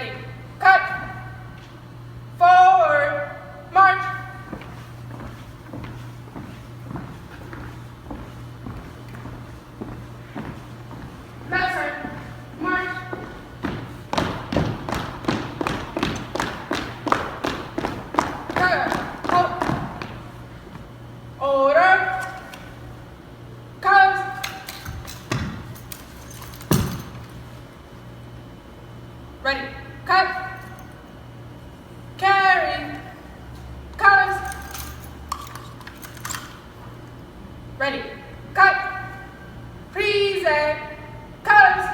Ready, cut, forward, march. Left side, march. Cut, halt. Order. Colors. Ready, cut. Carry. Colors. Ready, cut. Present. Colors.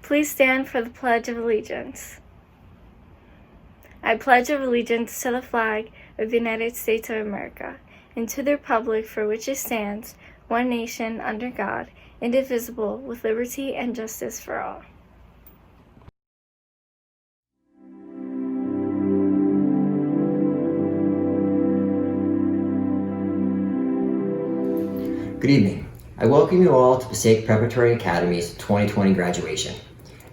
Please stand for the Pledge of Allegiance. I pledge allegiance to the flag of the United States of America and to the republic for which it stands, one nation, under God, indivisible, with liberty and justice for all. Good evening. I welcome you all to Passaic Preparatory Academy's 2020 graduation.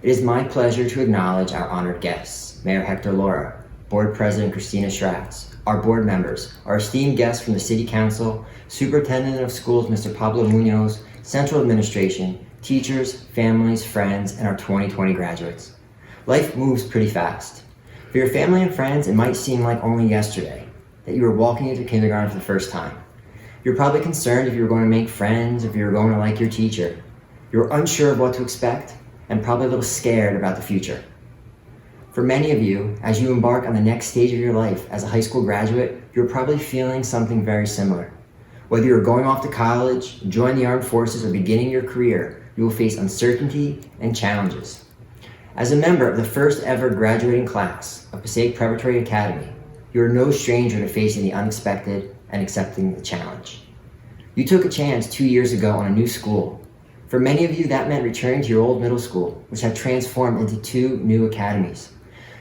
It is my pleasure to acknowledge our honored guests, Mayor Hector Laura, Board President Christina Schratz, our board members, our esteemed guests from the City Council, Superintendent of Schools Mr. Pablo Munoz, Central Administration, teachers, families, friends, and our 2020 graduates. Life moves pretty fast. For your family and friends, it might seem like only yesterday that you were walking into kindergarten for the first time. You're probably concerned if you were going to make friends, if you were going to like your teacher. You're unsure of what to expect and probably a little scared about the future. For many of you, as you embark on the next stage of your life as a high school graduate, you're probably feeling something very similar. Whether you're going off to college, join the armed forces, or beginning your career, you will face uncertainty and challenges. As a member of the first ever graduating class of Passaic Preparatory Academy, you are no stranger to facing the unexpected and accepting the challenge. You took a chance 2 years ago on a new school. For many of you, that meant returning to your old middle school, which had transformed into 2 new academies.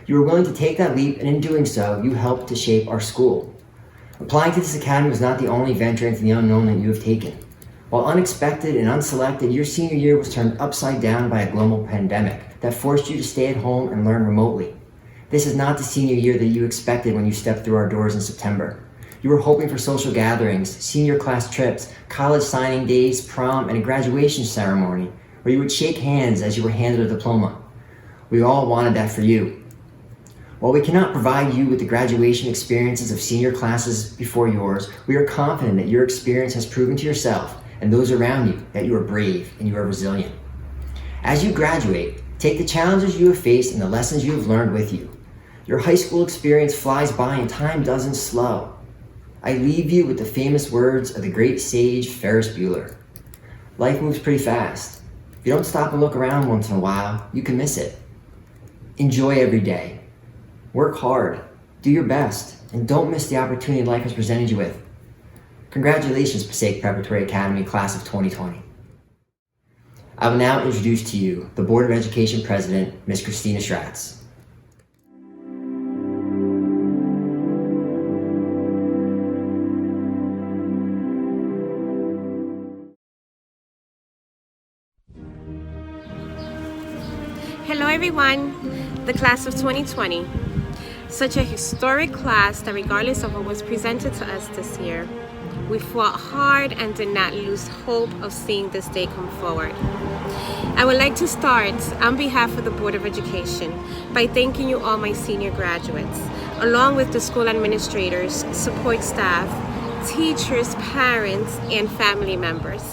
You were willing to take that leap, and in doing so, you helped to shape our school. Applying to this academy was not the only venture into the unknown that you have taken. While unexpected and unselected, your senior year was turned upside down by a global pandemic that forced you to stay at home and learn remotely. This is not the senior year that you expected when you stepped through our doors in September. You were hoping for social gatherings, senior class trips, college signing days, prom, and a graduation ceremony where you would shake hands as you were handed a diploma. We all wanted that for you. While we cannot provide you with the graduation experiences of senior classes before yours, we are confident that your experience has proven to yourself and those around you that you are brave and you are resilient. As you graduate, take the challenges you have faced and the lessons you have learned with you. Your high school experience flies by and time doesn't slow. I leave you with the famous words of the great sage Ferris Bueller. Life moves pretty fast. If you don't stop and look around once in a while, you can miss it. Enjoy every day. Work hard, do your best, and don't miss the opportunity life has presented you with. Congratulations, Passaic Preparatory Academy Class of 2020. I will now introduce to you the Board of Education President, Ms. Christina Schratz. Hello everyone, the class of 2020. Such a historic class that regardless of what was presented to us this year, we fought hard and did not lose hope of seeing this day come forward. I would like to start on behalf of the Board of Education by thanking you all my senior graduates, along with the school administrators, support staff, teachers, parents, and family members.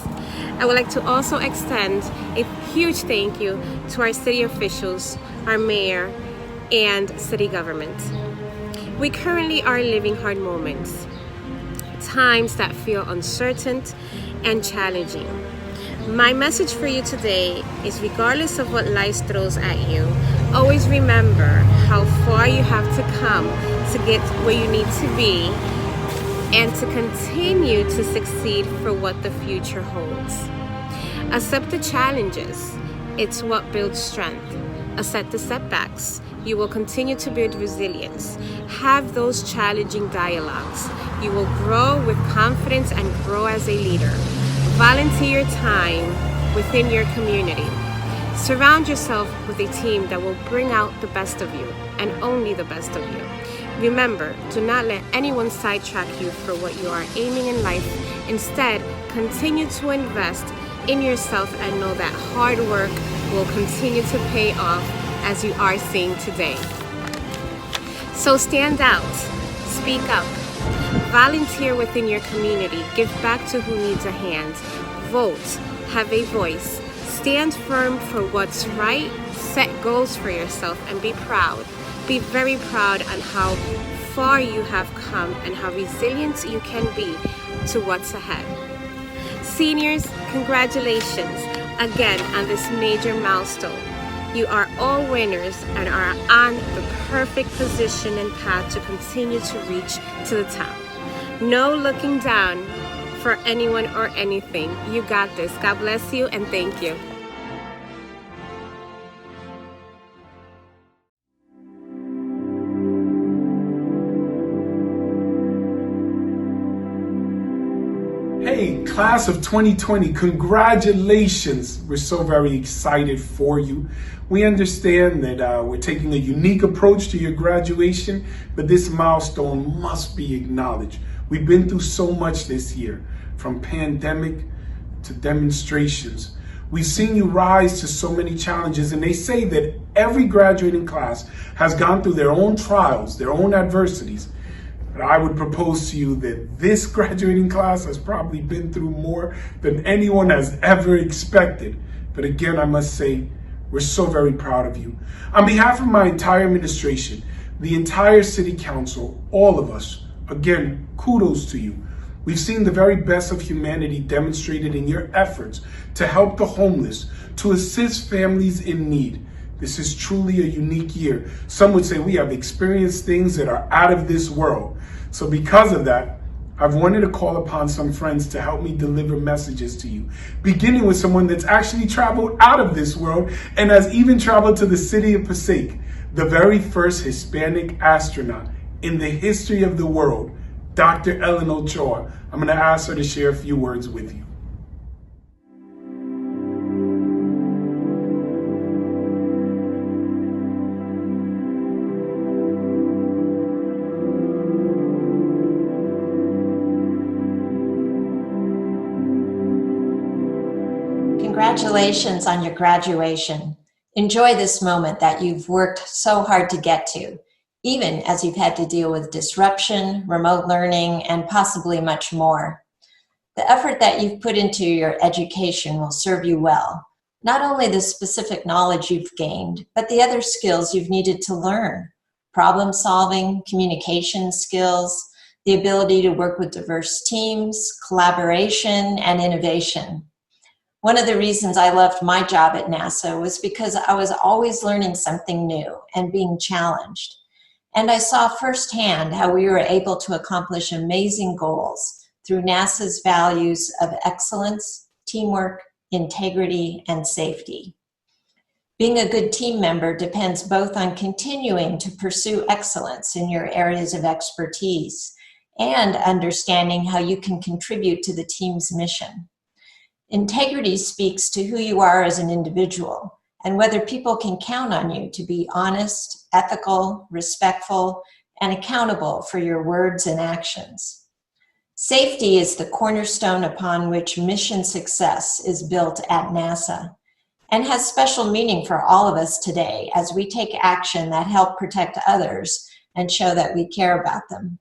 I would like to also extend a huge thank you to our city officials, our mayor, and city government. We currently are living hard moments, times that feel uncertain and challenging. My message for you today is, regardless of what life throws at you, always remember how far you have to come to get where you need to be and to continue to succeed for what the future holds. Accept the challenges. It's what builds strength. Accept the setbacks. You will continue to build resilience. Have those challenging dialogues. You will grow with confidence and grow as a leader. Volunteer your time within your community. Surround yourself with a team that will bring out the best of you and only the best of you. Remember, do not let anyone sidetrack you for what you are aiming in life. Instead, continue to invest in yourself and know that hard work will continue to pay off, as you are seeing today. So stand out, speak up, volunteer within your community, give back to who needs a hand, vote, have a voice, stand firm for what's right, set goals for yourself, and be proud. Be very proud on how far you have come and how resilient you can be to what's ahead. Seniors, congratulations again on this major milestone. You are all winners and are on the perfect position and path to continue to reach to the top. No looking down for anyone or anything. You got this. God bless you and thank you. Hey, class of 2020, congratulations. We're so very excited for you. We understand that we're taking a unique approach to your graduation, but this milestone must be acknowledged. We've been through so much this year, from pandemic to demonstrations. We've seen you rise to so many challenges, and they say that every graduating class has gone through their own trials, their own adversities. But I would propose to you that this graduating class has probably been through more than anyone has ever expected. But again, I must say, we're so very proud of you. On behalf of my entire administration, the entire city council, all of us, again, kudos to you. We've seen the very best of humanity demonstrated in your efforts to help the homeless, to assist families in need. This is truly a unique year. Some would say we have experienced things that are out of this world. So because of that, I've wanted to call upon some friends to help me deliver messages to you, beginning with someone that's actually traveled out of this world and has even traveled to the city of Passaic, the very first Hispanic astronaut in the history of the world, Dr. Ellen Ochoa. I'm going to ask her to share a few words with you. Congratulations on your graduation. Enjoy this moment that you've worked so hard to get to, even as you've had to deal with disruption, remote learning, and possibly much more. The effort that you've put into your education will serve you well. Not only the specific knowledge you've gained, but the other skills you've needed to learn. Problem solving, communication skills, the ability to work with diverse teams, collaboration, and innovation. One of the reasons I loved my job at NASA was because I was always learning something new and being challenged. And I saw firsthand how we were able to accomplish amazing goals through NASA's values of excellence, teamwork, integrity, and safety. Being a good team member depends both on continuing to pursue excellence in your areas of expertise and understanding how you can contribute to the team's mission. Integrity speaks to who you are as an individual and whether people can count on you to be honest, ethical, respectful, and accountable for your words and actions. Safety is the cornerstone upon which mission success is built at NASA and has special meaning for all of us today as we take action that help protect others and show that we care about them.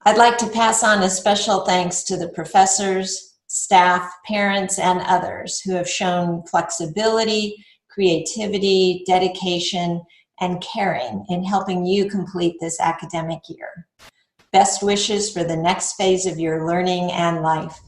I'd like to pass on a special thanks to the professors, staff, parents, and others who have shown flexibility, creativity, dedication, and caring in helping you complete this academic year. Best wishes for the next phase of your learning and life.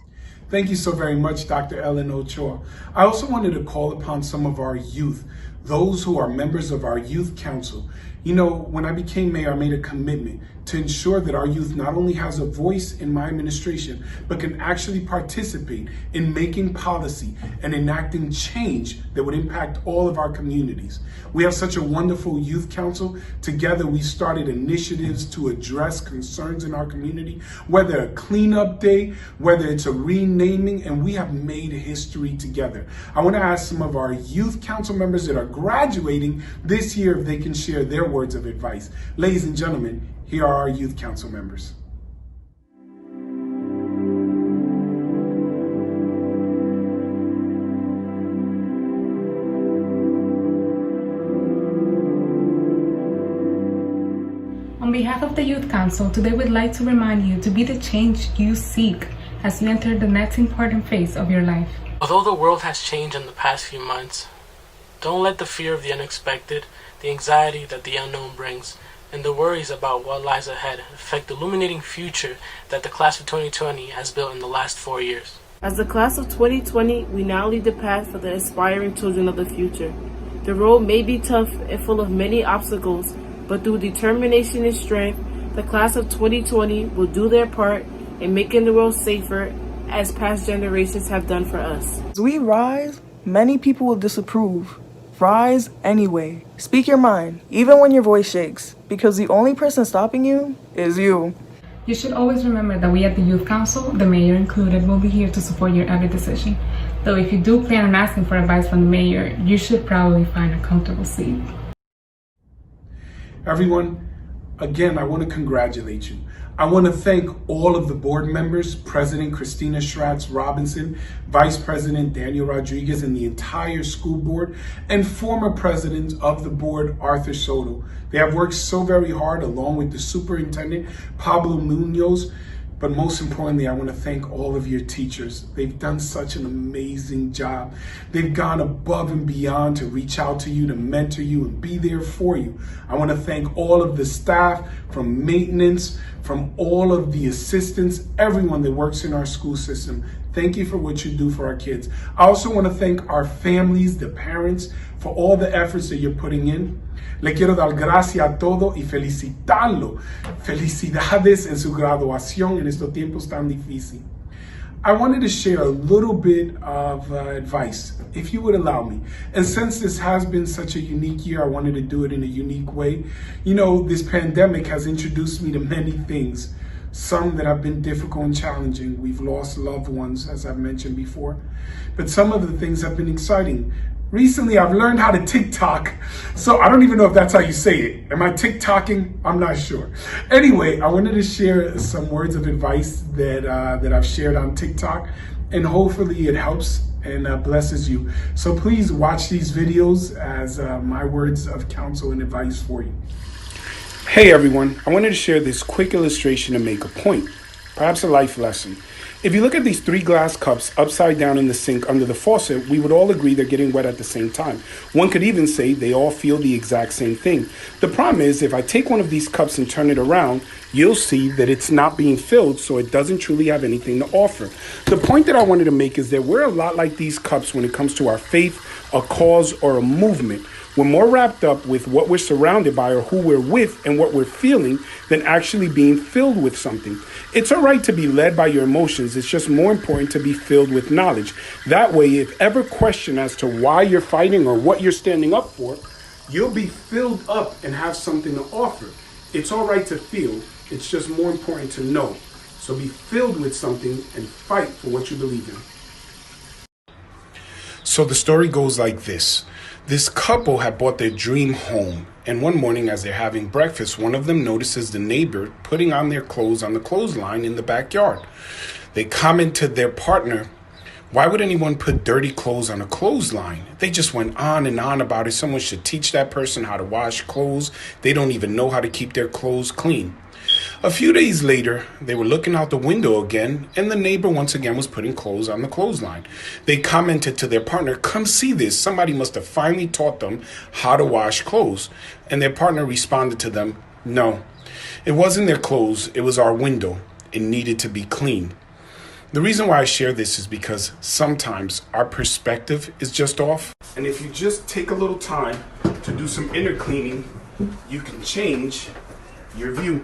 Thank you so very much, Dr. Ellen Ochoa. I also wanted to call upon some of our youth, those who are members of our youth council. You know, when I became mayor, I made a commitment to ensure that our youth not only has a voice in my administration, but can actually participate in making policy and enacting change that would impact all of our communities. We have such a wonderful youth council. Together, we started initiatives to address concerns in our community, whether a cleanup day, whether it's a renaming, and we have made history together. I want to ask some of our youth council members that are graduating this year if they can share their words of advice. Ladies and gentlemen, here are our youth council members. On behalf of the Youth Council, today we'd like to remind you to be the change you seek as you enter the next important phase of your life. Although the world has changed in the past few months, don't let the fear of the unexpected, the anxiety that the unknown brings, and the worries about what lies ahead affect the illuminating future that the class of 2020 has built in the last 4 years. As the class of 2020, we now lead the path for the aspiring children of the future. The road may be tough and full of many obstacles, but through determination and strength, the class of 2020 will do their part in making the world safer as past generations have done for us. As we rise, many people will disapprove. Rise anyway. Speak your mind, even when your voice shakes, because the only person stopping you is you. You should always remember that we at the Youth Council, the mayor included, will be here to support your every decision. Though if you do plan on asking for advice from the mayor, you should probably find a comfortable seat. Everyone, again, I want to congratulate you. I want to thank all of the board members, President Christina Schratz Robinson, Vice President Daniel Rodriguez, and the entire school board, and former president of the board, Arthur Soto. They have worked so very hard along with the superintendent, Pablo Munoz. But most importantly, I want to thank all of your teachers. They've done such an amazing job. They've gone above and beyond to reach out to you, to mentor you, and be there for you. I want to thank all of the staff, from maintenance, from all of the assistants, everyone that works in our school system. Thank you for what you do for our kids. I also want to thank our families, the parents, for all the efforts that you're putting in. Le quiero dar gracias a todos y felicitarlo. Felicidades en su graduación en estos tiempos tan difíciles. I wanted to share a little bit of advice, if you would allow me. And since this has been such a unique year, I wanted to do it in a unique way. You know, this pandemic has introduced me to many things, some that have been difficult and challenging. We've lost loved ones, as I've mentioned before. But some of the things have been exciting. Recently, I've learned how to TikTok, so I don't even know if that's how you say it. Am I TikToking? I'm not sure. Anyway, I wanted to share some words of advice that I've shared on TikTok, and hopefully it helps and blesses you. So please watch these videos as my words of counsel and advice for you. Hey everyone, I wanted to share this quick illustration to make a point. perhaps a life lesson. If you look at these 3 glass cups upside down in the sink under the faucet, we would all agree they're getting wet at the same time. One could even say they all feel the exact same thing. The problem is, if I take one of these cups and turn it around, you'll see that it's not being filled, so it doesn't truly have anything to offer. The point that I wanted to make is that we're a lot like these cups when it comes to our faith, a cause, or a movement. We're more wrapped up with what we're surrounded by or who we're with and what we're feeling than actually being filled with something. It's all right to be led by your emotions. It's just more important to be filled with knowledge. That way, if ever questioned as to why you're fighting or what you're standing up for, you'll be filled up and have something to offer. It's all right to feel. It's just more important to know. So be filled with something and fight for what you believe in. So the story goes like this. This couple had bought their dream home, and one morning as they're having breakfast, one of them notices the neighbor putting on their clothes on the clothesline in the backyard. They comment to their partner, "Why would anyone put dirty clothes on a clothesline?" They just went on and on about it. Someone should teach that person how to wash clothes. They don't even know how to keep their clothes clean. A few days later, they were looking out the window again, and the neighbor once again was putting clothes on the clothesline. They commented to their partner, "Come see this. Somebody must have finally taught them how to wash clothes." And their partner responded to them, "No, it wasn't their clothes. It was our window. It needed to be clean." The reason why I share this is because sometimes our perspective is just off. And if you just take a little time to do some inner cleaning, you can change your view.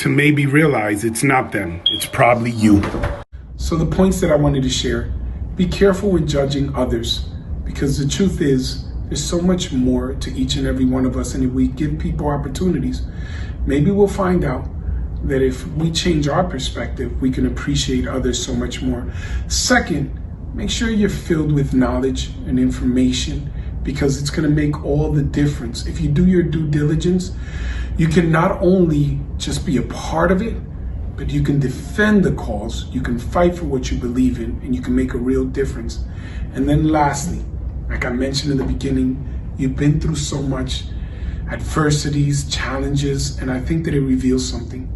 To maybe realize it's not them, it's probably you. So the points that I wanted to share, be careful with judging others, because the truth is, there's so much more to each and every one of us, and if we give people opportunities, maybe we'll find out that if we change our perspective, we can appreciate others so much more. Second, make sure you're filled with knowledge and information, because it's going to make all the difference. If you do your due diligence, you can not only just be a part of it, but you can defend the cause, you can fight for what you believe in, and you can make a real difference. And then lastly, like I mentioned in the beginning, you've been through so much adversities, challenges, and I think that it reveals something,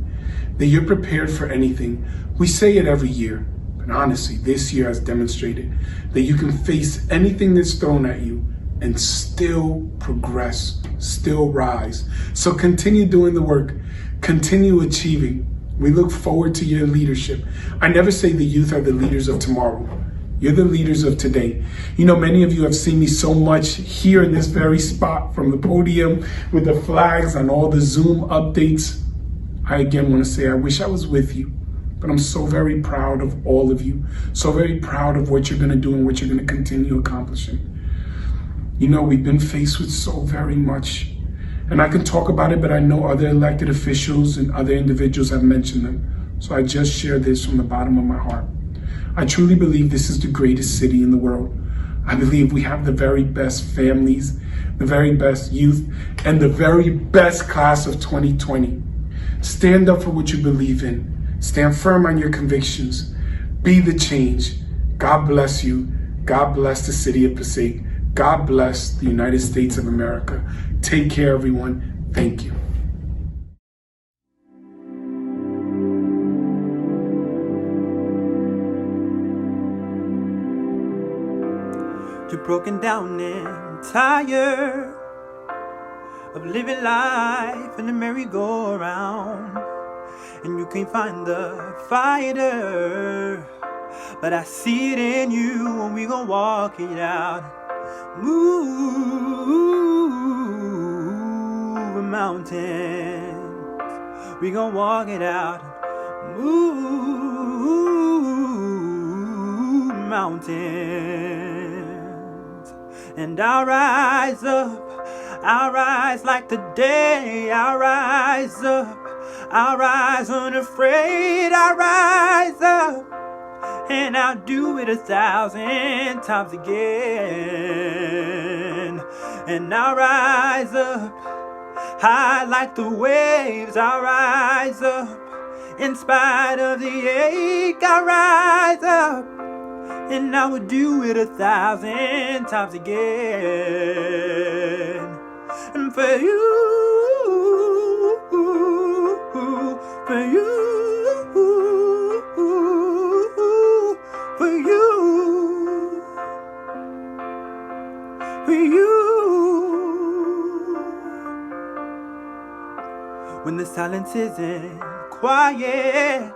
that you're prepared for anything. We say it every year, but honestly, this year has demonstrated that you can face anything that's thrown at you and still progress, still rise. So continue doing the work, continue achieving. We look forward to your leadership. I never say the youth are the leaders of tomorrow. You're the leaders of today. You know, many of you have seen me so much here in this very spot from the podium with the flags and all the Zoom updates. I again want to say I wish I was with you, but I'm so very proud of all of you. So very proud of what you're going to do and what you're going to continue accomplishing. You know, we've been faced with so very much, and I can talk about it, but I know other elected officials and other individuals have mentioned them. So I just share this from the bottom of my heart. I truly believe this is the greatest city in the world. I believe we have the very best families, the very best youth, and the very best class of 2020. Stand up for what you believe in. Stand firm on your convictions. Be the change. God bless you. God bless the city of Passaic. God bless the United States of America. Take care, everyone. Thank you. You're broken down and tired of living life in a merry-go-round, and you can't find the fighter, but I see it in you, and we gon' walk it out. Move mountains, we gon' walk it out. Move mountains, and I'll rise up, I'll rise like the day, I'll rise up, I'll rise unafraid, I'll rise up, and I'll do it 1,000 times again. And I'll rise up, high like the waves, I'll rise up, in spite of the ache, I'll rise up, and I will do it 1,000 times again. And for you, silence isn't quiet,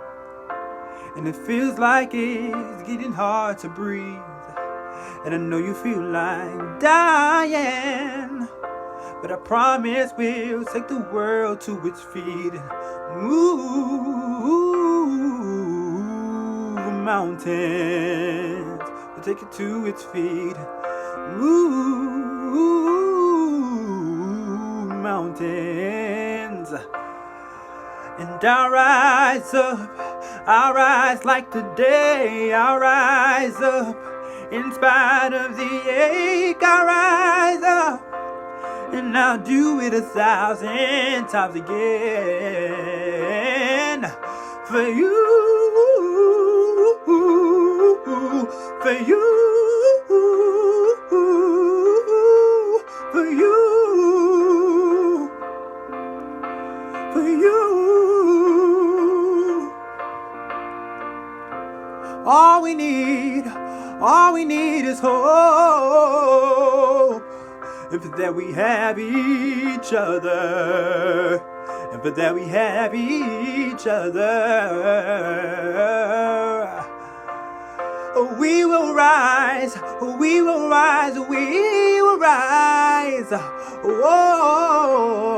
and it feels like it's getting hard to breathe. And I know you feel like dying, but I promise we'll take the world to its feet. Move mountains, we'll take it to its feet. Move mountains. And I'll rise up, I'll rise like the day, I'll rise up. In spite of the ache, I'll rise up, and I'll do it 1,000 times again. For you, for you, for you, for you. All we need is hope. And for that we have each other. And for that we have each other. We will rise, we will rise, we will rise. Oh,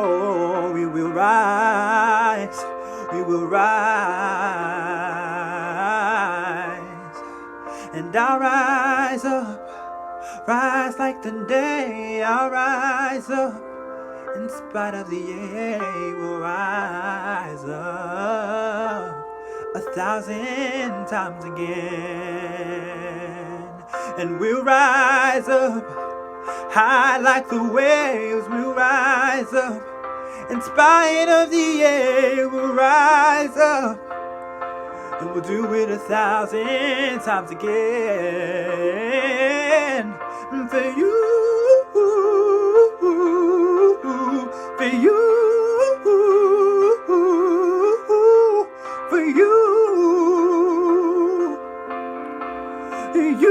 we will rise, we will rise. And I'll rise up, rise like the day. I'll rise up, in spite of the air. We'll rise up 1,000 times again. And we'll rise up, high like the waves. We'll rise up, in spite of the air. We'll rise up, and we'll do it 1,000 times again. For you, for you, for you, for you.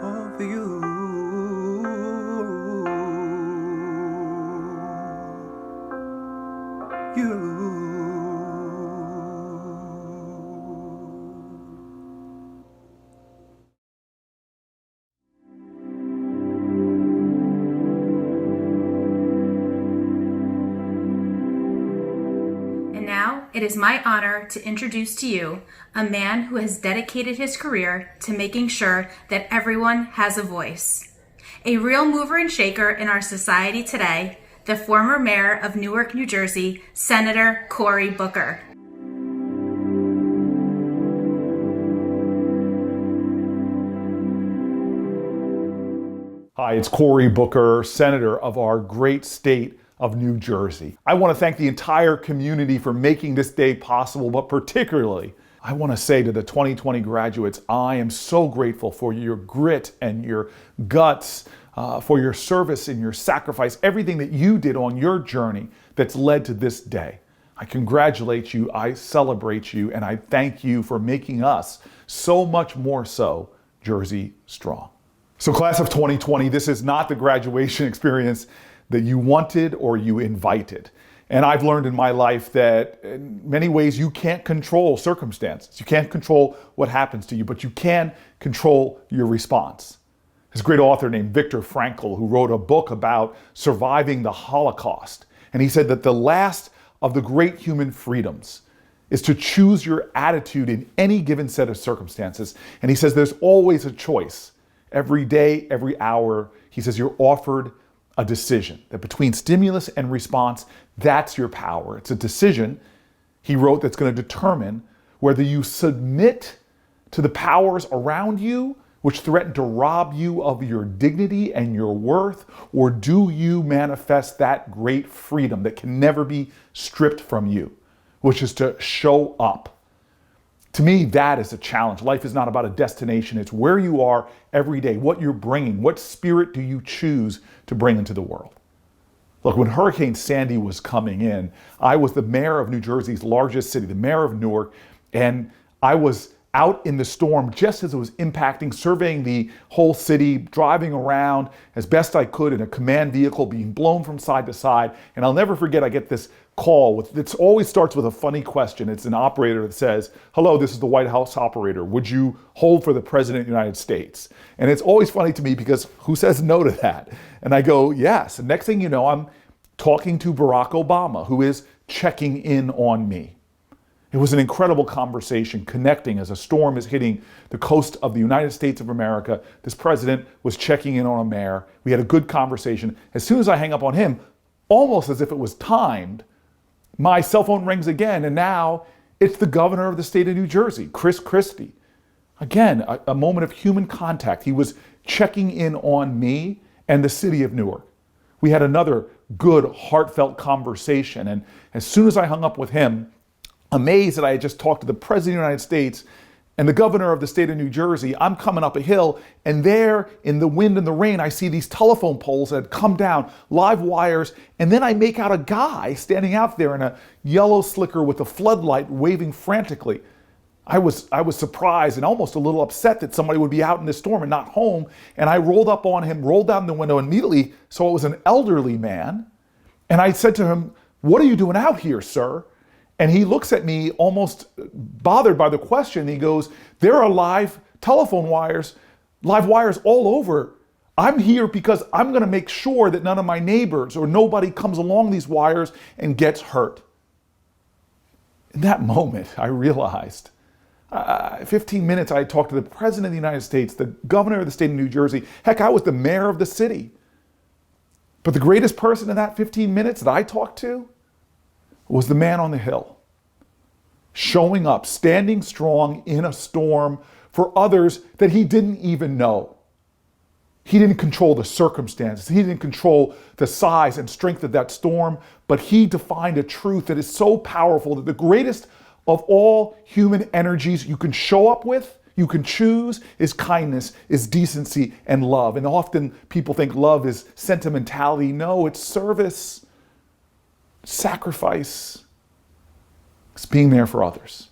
Oh, for you. And now it is my honor to introduce to you a man who has dedicated his career to making sure that everyone has a voice. A real mover and shaker in our society today, the former mayor of Newark, New Jersey, Senator Cory Booker. Hi, it's Cory Booker, Senator of our great state of New Jersey. I want to thank the entire community for making this day possible, but particularly, I want to say to the 2020 graduates, I am so grateful for your grit and your guts, for your service and your sacrifice, everything that you did on your journey that's led to this day. I congratulate you, I celebrate you, and I thank you for making us so much more so Jersey strong. So class of 2020, this is not the graduation experience that you wanted or you invited. And I've learned in my life that in many ways you can't control circumstances. You can't control what happens to you, but you can control your response. There's a great author named Viktor Frankl who wrote a book about surviving the Holocaust. And he said that the last of the great human freedoms is to choose your attitude in any given set of circumstances. And he says there's always a choice. Every day, every hour, he says you're offered a decision. That between stimulus and response, that's your power. It's a decision, he wrote, that's going to determine whether you submit to the powers around you which threaten to rob you of your dignity and your worth, or do you manifest that great freedom that can never be stripped from you, which is to show up. To me, that is a challenge. Life is not about a destination. It's where you are every day, what you're bringing, what spirit do you choose to bring into the world. Look, when Hurricane Sandy was coming in, I was the mayor of New Jersey's largest city, the mayor of Newark, and I was out in the storm just as it was impacting, surveying the whole city, driving around as best I could in a command vehicle, being blown from side to side. And I'll never forget, I get this call it always starts with a funny question. It's an operator that says, "Hello, this is the White House operator. Would you hold for the President of the United States?" And it's always funny to me because who says no to that? And I go, yes. And next thing you know, I'm talking to Barack Obama, who is checking in on me. It was an incredible conversation, connecting as a storm is hitting the coast of the United States of America. This president was checking in on a mayor. We had a good conversation. As soon as I hang up on him, almost as if it was timed, my cell phone rings again, and now it's the governor of the state of New Jersey, Chris Christie. Again, a moment of human contact. He was checking in on me and the city of Newark. We had another good, heartfelt conversation, and as soon as I hung up with him, amazed that I had just talked to the President of the United States and the governor of the state of New Jersey, I'm coming up a hill, and there in the wind and the rain, I see these telephone poles that had come down, live wires, and then I make out a guy standing out there in a yellow slicker with a floodlight waving frantically. I was surprised and almost a little upset that somebody would be out in this storm and not home, and I rolled up on him, rolled down the window immediately, so it was an elderly man, and I said to him, "What are you doing out here, sir?" And he looks at me almost bothered by the question. He goes, "There are live telephone wires, live wires all over. I'm here because I'm going to make sure that none of my neighbors or nobody comes along these wires and gets hurt." In that moment, I realized, 15 minutes I talked to the President of the United States, the governor of the state of New Jersey. Heck, I was the mayor of the city. But the greatest person in that 15 minutes that I talked to was the man on the hill, showing up, standing strong in a storm for others that he didn't even know. He didn't control the circumstances. He didn't control the size and strength of that storm, but he defined a truth that is so powerful that the greatest of all human energies you can show up with, you can choose, is kindness, is decency, and love. And often people think love is sentimentality. No, it's service, sacrifice. It's being there for others.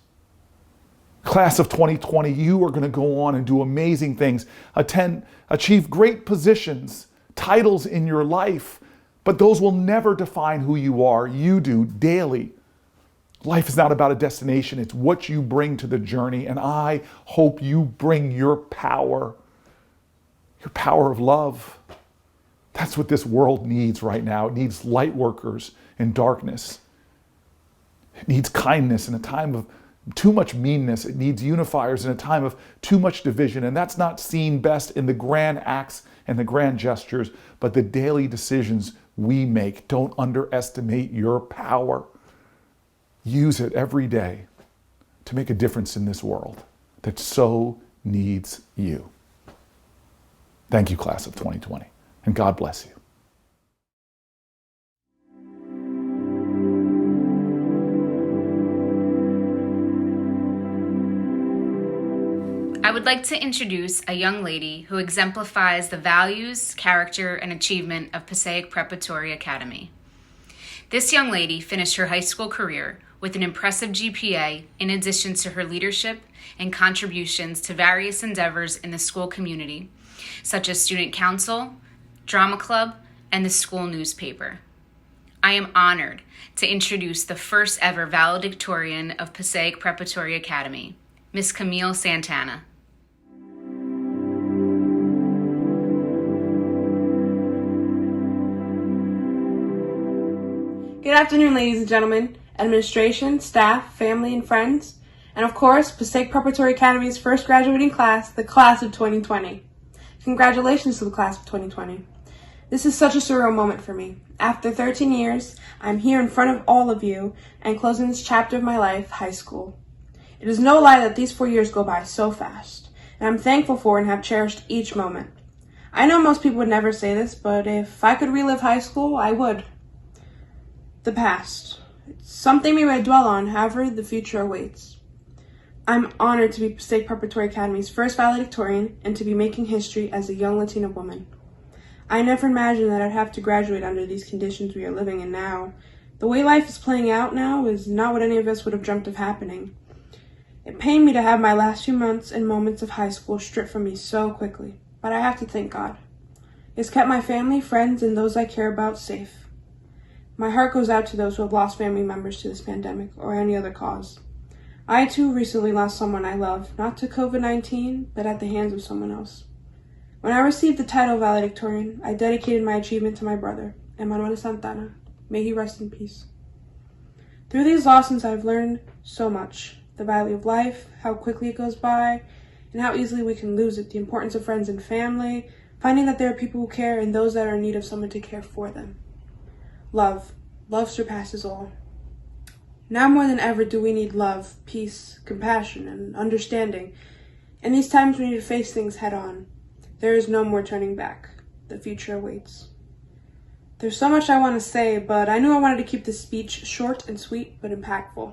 Class of 2020, you are going to go on and do amazing things, achieve great positions, titles in your life, but those will never define who you are. You do daily. Life is not about a destination, it's what you bring to the journey, and I hope you bring your power of love. That's what this world needs right now. It needs light workers in darkness. It needs kindness in a time of too much meanness. It needs unifiers in a time of too much division. And that's not seen best in the grand acts and the grand gestures, but the daily decisions we make. Don't underestimate your power. Use it every day to make a difference in this world that so needs you. Thank you, class of 2020, and God bless you. I would like to introduce a young lady who exemplifies the values, character, and achievement of Passaic Preparatory Academy. This young lady finished her high school career with an impressive GPA in addition to her leadership and contributions to various endeavors in the school community, such as student council, drama club, and the school newspaper. I am honored to introduce the first ever valedictorian of Passaic Preparatory Academy, Miss Camille Santana. Good afternoon, ladies and gentlemen, administration, staff, family, and friends, and of course, Passaic Preparatory Academy's first graduating class, the class of 2020. Congratulations to the class of 2020. This is such a surreal moment for me. After 13 years, I'm here in front of all of you and closing this chapter of my life, high school. It is no lie that these 4 years go by so fast, and I'm thankful for and have cherished each moment. I know most people would never say this, but if I could relive high school, I would. The past. It's something we may dwell on, however, the future awaits. I'm honored to be Passaic Preparatory Academy's first valedictorian and to be making history as a young Latina woman. I never imagined that I'd have to graduate under these conditions we are living in now. The way life is playing out now is not what any of us would have dreamt of happening. It pained me to have my last few months and moments of high school stripped from me so quickly, but I have to thank God. It's kept my family, friends, and those I care about safe. My heart goes out to those who have lost family members to this pandemic or any other cause. I too recently lost someone I love, not to COVID-19, but at the hands of someone else. When I received the title Valedictorian, I dedicated my achievement to my brother, Emmanuel Santana. May he rest in peace. Through these lessons, I've learned so much. The value of life, how quickly it goes by, and how easily we can lose it. The importance of friends and family, finding that there are people who care and those that are in need of someone to care for them. Love. Love surpasses all. Now more than ever do we need love, peace, compassion, and understanding. In these times we need to face things head on. There is no more turning back. The future awaits. There's so much I want to say, but I knew I wanted to keep this speech short and sweet, but impactful.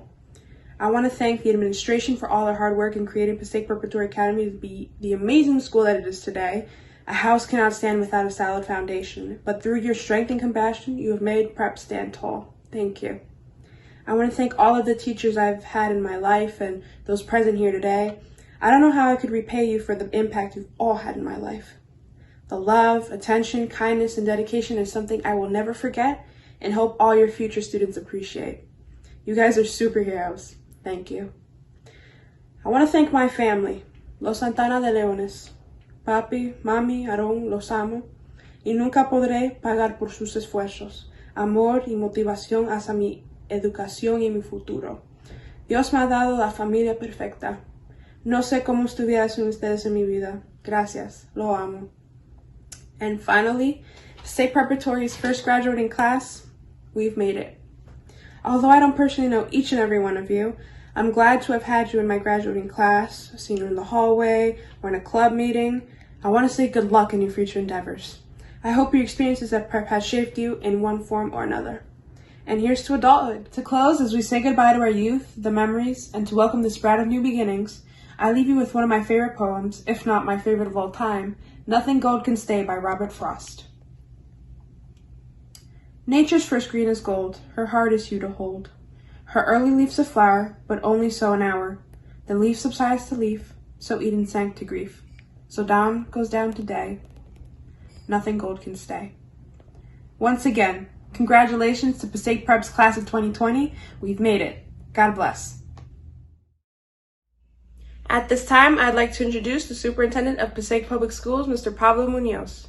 I want to thank the administration for all their hard work in creating Passaic Preparatory Academy to be the amazing school that it is today. A house cannot stand without a solid foundation, but through your strength and compassion, you have made prep stand tall. Thank you. I want to thank all of the teachers I've had in my life and those present here today. I don't know how I could repay you for the impact you've all had in my life. The love, attention, kindness, and dedication is something I will never forget and hope all your future students appreciate. You guys are superheroes. Thank you. I want to thank my family, Los Santana de Leones. Papi, mami, Aarón, los amo y nunca podré pagar por sus esfuerzos, amor y motivación hacia mi educación y mi futuro. Dios me ha dado la familia perfecta. No sé cómo estuviera sin ustedes en mi vida. Gracias. Lo amo. And finally, Passaic Preparatory's first graduating class, we've made it. Although I don't personally know each and every one of you, I'm glad to have had you in my graduating class, seen you in the hallway, or in a club meeting. I want to say good luck in your future endeavors. I hope your experiences at prep has shaped you in one form or another. And here's to adulthood. To close, as we say goodbye to our youth, the memories, and to welcome the sprout of new beginnings, I leave you with one of my favorite poems, if not my favorite of all time, Nothing Gold Can Stay by Robert Frost. Nature's first green is gold, her heart is you to hold. Her early leaf's a flower, but only so an hour. The leaf subsides to leaf, so Eden sank to grief. So down goes down to day. Nothing gold can stay. Once again, congratulations to Passaic Prep's class of 2020. We've made it. God bless. At this time, I'd like to introduce the Superintendent of Passaic Public Schools, Mr. Pablo Munoz.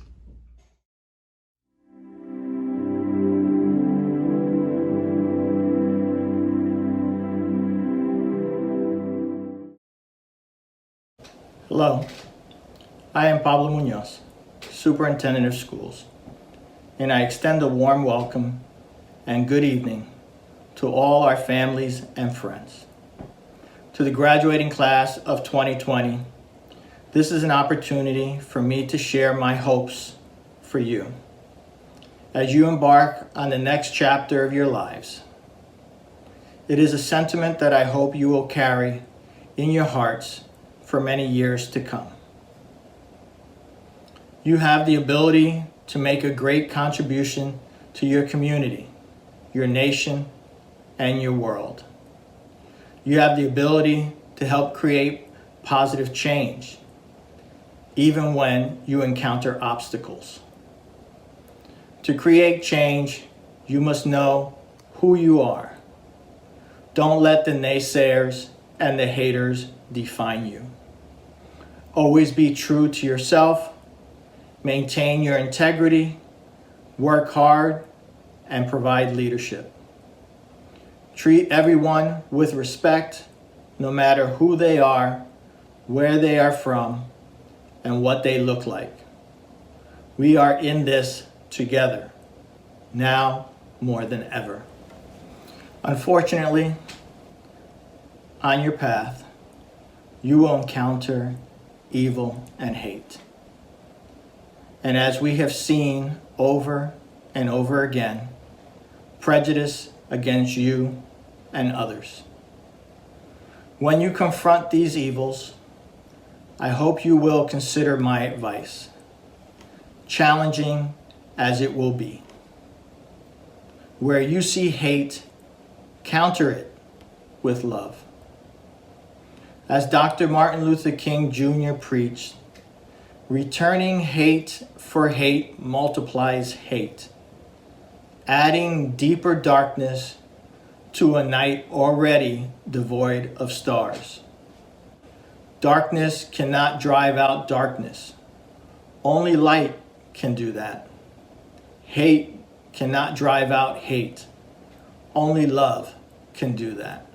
Hello, I am Pablo Munoz, Superintendent of Schools, and I extend a warm welcome and good evening to all our families and friends. To the graduating class of 2020, this is an opportunity for me to share my hopes for you as you embark on the next chapter of your lives. It is a sentiment that I hope you will carry in your hearts for many years to come. You have the ability to make a great contribution to your community, your nation, and your world. You have the ability to help create positive change, even when you encounter obstacles. To create change, you must know who you are. Don't let the naysayers and the haters define you. Always be true to yourself, maintain your integrity, work hard, and provide leadership. Treat everyone with respect, no matter who they are, where they are from, and what they look like. We are in this together, now more than ever. Unfortunately, on your path, you will encounter evil and hate. And as we have seen over and over again, prejudice against you and others. When you confront these evils, I hope you will consider my advice, challenging as it will be. Where you see hate, counter it with love. As Dr. Martin Luther King Jr. preached, returning hate for hate multiplies hate, adding deeper darkness to a night already devoid of stars. Darkness cannot drive out darkness. Only light can do that. Hate cannot drive out hate. Only love can do that.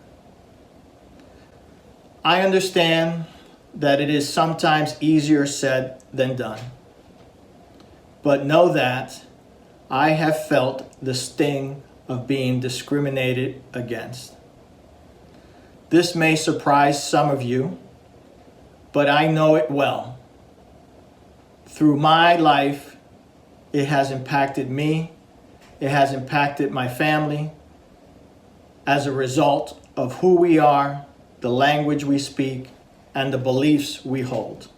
I understand that it is sometimes easier said than done. But know that I have felt the sting of being discriminated against. This may surprise some of you, but I know it well. Through my life, it has impacted me, it has impacted my family as a result of who we are, the language we speak, and the beliefs we hold.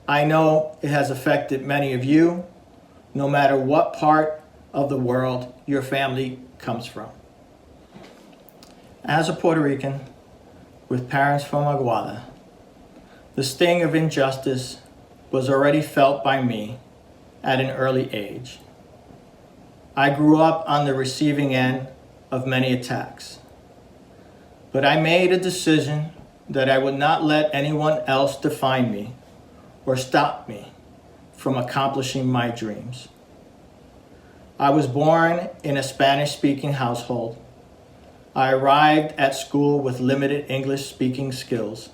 I know it has affected many of you, no matter what part of the world your family comes from. As a Puerto Rican with parents from Aguada, the sting of injustice was already felt by me at an early age. I grew up on the receiving end of many attacks, but I made a decision that I would not let anyone else define me or stop me from accomplishing my dreams. I was born in a Spanish-speaking household. I arrived at school with limited English-speaking skills,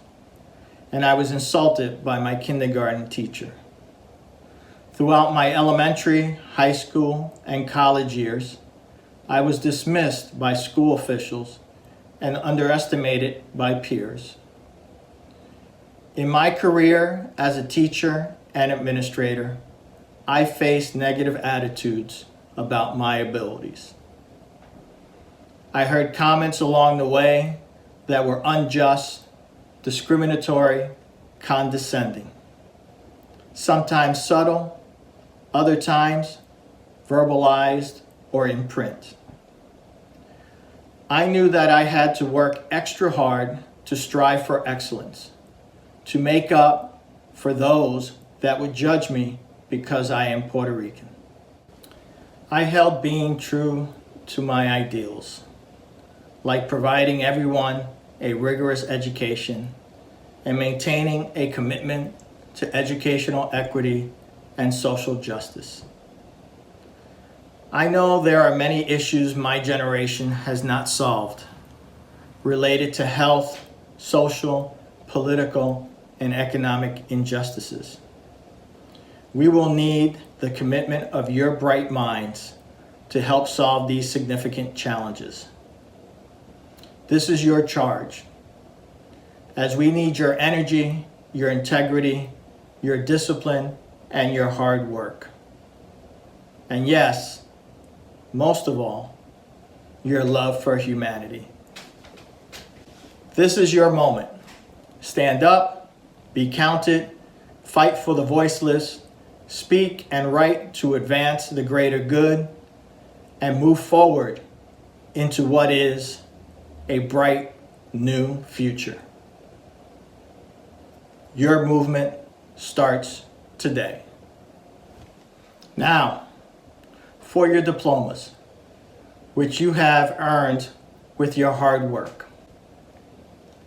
and I was insulted by my kindergarten teacher. Throughout my elementary, high school, and college years, I was dismissed by school officials and underestimated by peers. In my career as a teacher and administrator, I faced negative attitudes about my abilities. I heard comments along the way that were unjust, discriminatory, condescending, sometimes subtle, other times verbalized or in print. I knew that I had to work extra hard to strive for excellence, to make up for those that would judge me because I am Puerto Rican. I held being true to my ideals, like providing everyone a rigorous education and maintaining a commitment to educational equity and social justice. I know there are many issues my generation has not solved related to health, social, political, and economic injustices. We will need the commitment of your bright minds to help solve these significant challenges. This is your charge, as we need your energy, your integrity, your discipline, and your hard work. And yes, most of all, your love for humanity. This is your moment. Stand up, be counted, fight for the voiceless, speak and write to advance the greater good, and move forward into what is a bright new future. Your movement starts today. Now, for your diplomas, which you have earned with your hard work.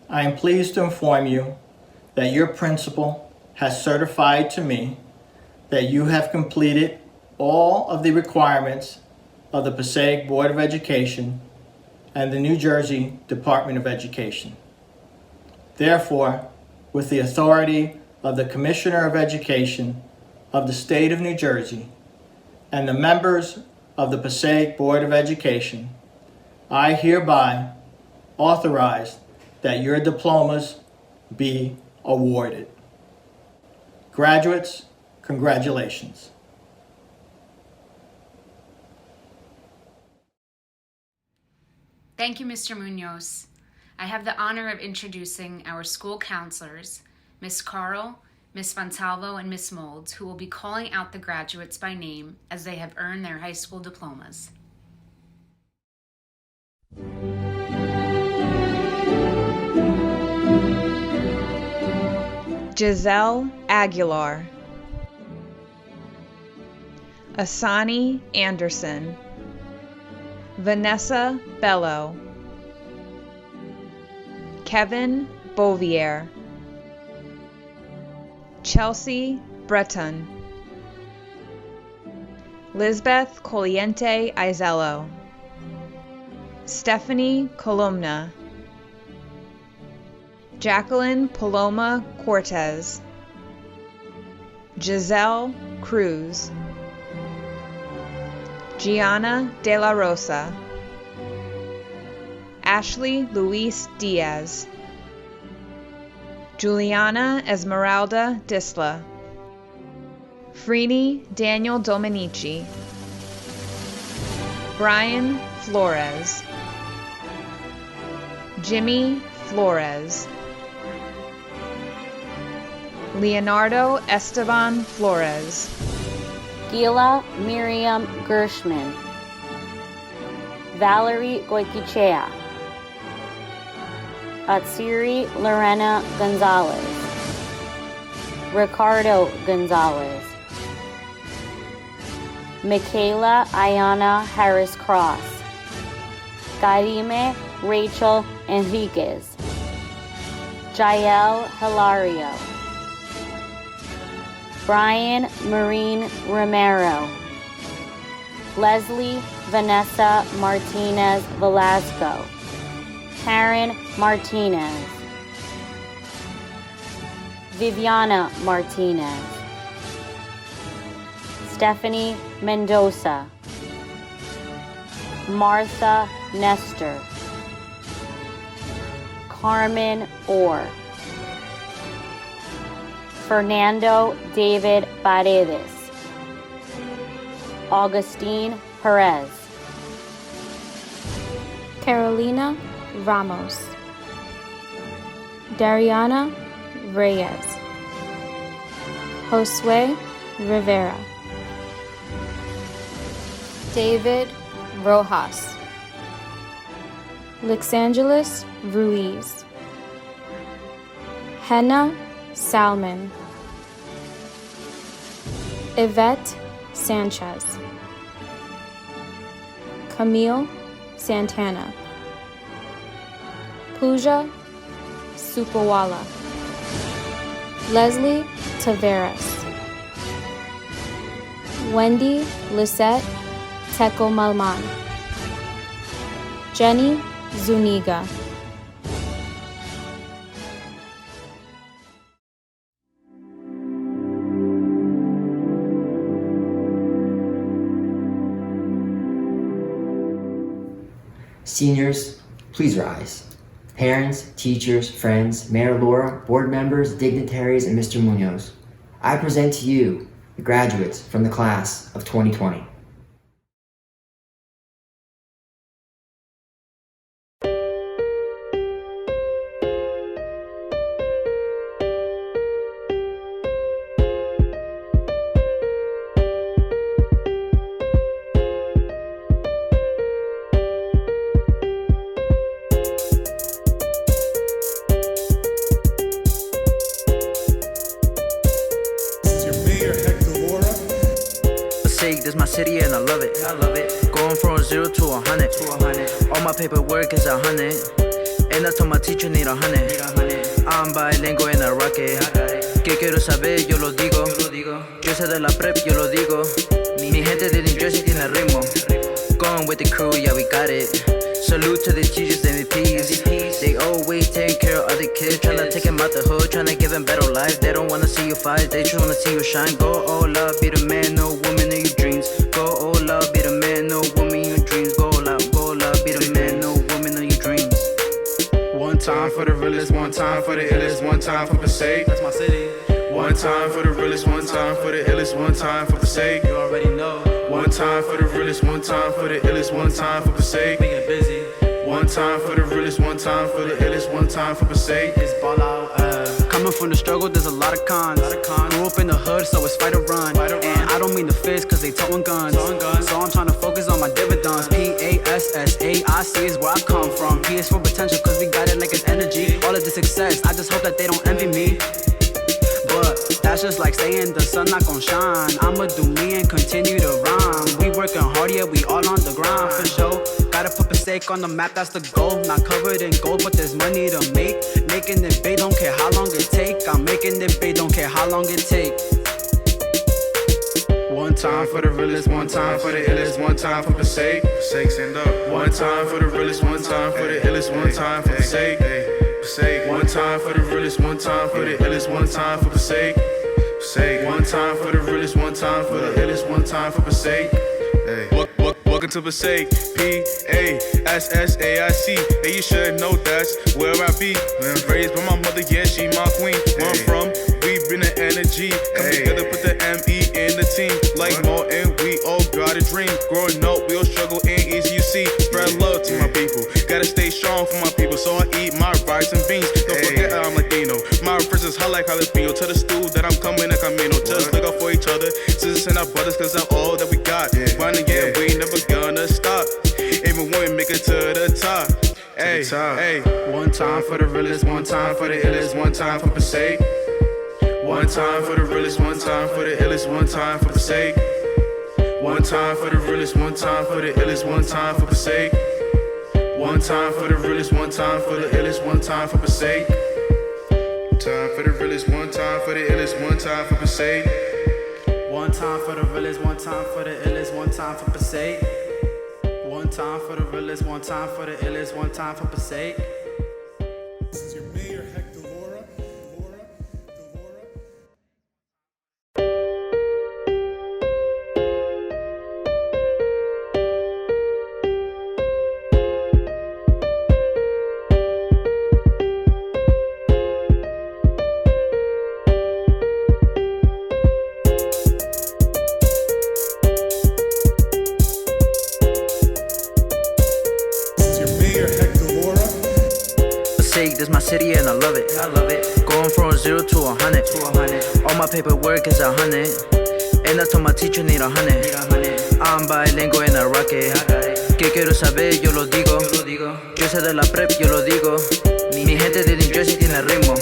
I am pleased to inform you that your principal has certified to me that you have completed all of the requirements of the Passaic Board of Education and the New Jersey Department of Education. Therefore, with the authority of the Commissioner of Education of the State of New Jersey and the members of the Passaic Board of Education, I hereby authorize that your diplomas be awarded. Graduates, congratulations. Thank you, Mr. Munoz. I have the honor of introducing our school counselors, Ms. Carl, Ms. Fontalvo, and Ms. Molds, who will be calling out the graduates by name as they have earned their high school diplomas. Giselle Aguilar, Asani Anderson, Vanessa Bello, Kevin Bovier, Chelsea Breton, Lisbeth Coliente Izello, Stephanie Columna, Jacqueline Paloma Cortez, Giselle Cruz, Gianna De La Rosa, Ashley Luis Diaz, Juliana Esmeralda Disla, Freeney Daniel Dominici, Brian Flores, Jimmy Flores, Leonardo Esteban Flores, Gila Miriam Gershman, Valerie Goicoechea, Atsiri Lorena Gonzalez, Ricardo Gonzalez, Michaela Ayana Harris Cross, Karime Rachel Enriquez, Jael Hilario, Brian Marine Romero, Leslie Vanessa Martinez Velasco, Karen Martinez, Viviana Martinez, Stephanie Mendoza, Martha Nestor, Carmen Orr, Fernando David Paredes, Augustine Perez, Carolina Ramos, Dariana Reyes, Josue Rivera, David Rojas, Lexangeles Ruiz, Henna Salmon, Yvette Sanchez, Camille Santana, Pooja Supawala, Leslie Taveras, Wendy Lisette Teco Malman, Jenny Zuniga. Seniors, please rise. Parents, teachers, friends, Mayor Laura, board members, dignitaries, and Mr. Munoz, I present to you the graduates from the class of 2020. This my city and I love it. Going from 0 to 100. All my paperwork is 100. And I told my teacher need 100. I'm bilingual and I rock it. Que quiero saber, yo lo digo. Yo sé de la prep, yo lo digo. Mi gente de New Jersey tiene ritmo. Going with the crew, yeah we got it. Salute to the teachers, the MVPs. They always take care of other kids. Tryna take them out the hood, tryna give them better life. They don't wanna see you fight, they just wanna see you shine. Go all out, be the man, no woman in your dreams. Go all out, be the man, no woman in your dreams. Go all out, be the man, no woman in your dreams. One time for the realest, one time for the illest, one time for Passaic. That's my city. One time for the realest, one time for the illest, one time for Passaic. You already know. One time for the realest, one time for the illest, one time for Passaic. We get busy. One time for the realest, one time for the illest, one time for Passaic. It's ball out. Coming from the struggle, there's a lot of cons. Grew up in the hood, so it's fight or run. And I don't mean the fist, cause they towing guns. So I'm trying to focus on my dividends. P-A-S-S-A-I-C is where I come from. P is for potential, cause we got it like it's energy. All of the success, I just hope that they don't envy me. but that's just like saying the sun not gon' shine. I'ma do me and continue to rhyme. We working hard, yeah, we all on the grind for sure. Gotta put Passaic on the map, that's the goal. Not covered in gold, but there's money to make. Making it big, don't care how long it take. I'm making it big, don't care how long it take. One time for the realest, one time for the illest, one time for Passaic. Passaic, stand up. One time for the realest, one time for the illest, one time for Passaic. Passaic. One time for the realest, one time for the illest, one time for Passaic. Passaic. One time for the realest, one time for the illest, one time for Passaic. Welcome to Passaic, P-A-S-S-A-I-C. Hey, you should know that's where I be. Raised by my mother, yeah, she my queen. Where I'm from, we bring the energy. Come together, put the M-E in the team. Like Martin, we all got a dream. Growing up, we all struggle, ain't easy, you see. Spread love to my people. Gotta stay strong for my people, so I eat my rice and beans. Don't forget I'm Latino. My reference is hot like jalapeno. To the stool that I'm coming a camino. Just look out for each other. Sisters and our brothers, cause I'm all that we got. Running, yeah, we never gonna stop. Even when we make it to the top. Hey, hey. One time for the realest, one time for the illest, one time for Passaic. One time for the realest, one time for the illest, one time for Passaic. One time for the realest, one time for the illest, one time for Passaic. One time for the realest, one time for the illest, one time for Passaic. Time for the realest, one time for the illest, one time for Passaic. One time for the realest, one time for the illest, one time for Passaic. One time for the realest, one time for the illest, one time for Passaic. This is your mayor, Hector Laura. This my city and I love it. Going from 0 to 100. All my paperwork is 100. And I told my teacher need 100. I'm bilingual and I rock it. Que quiero saber, yo lo digo. Yo sé de la prep, yo lo digo. Mi gente de New Jersey tiene ritmo.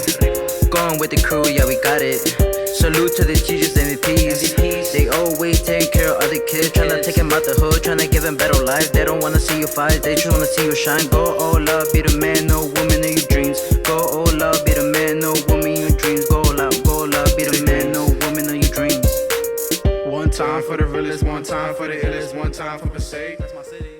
Going with the crew, yeah, we got it. Salute to the teachers, MVPs. They always take care of other kids. Tryna take them out the hood, tryna give them better life. They don't wanna see you fight, they just wanna see you shine. Go all out, be the man, no woman in your dreams. Go all out, be the man, no woman in your dreams. Go all out, be the man, no woman in your dreams. One time for the realest, one time for the illest, one time for Passaic. That's my city.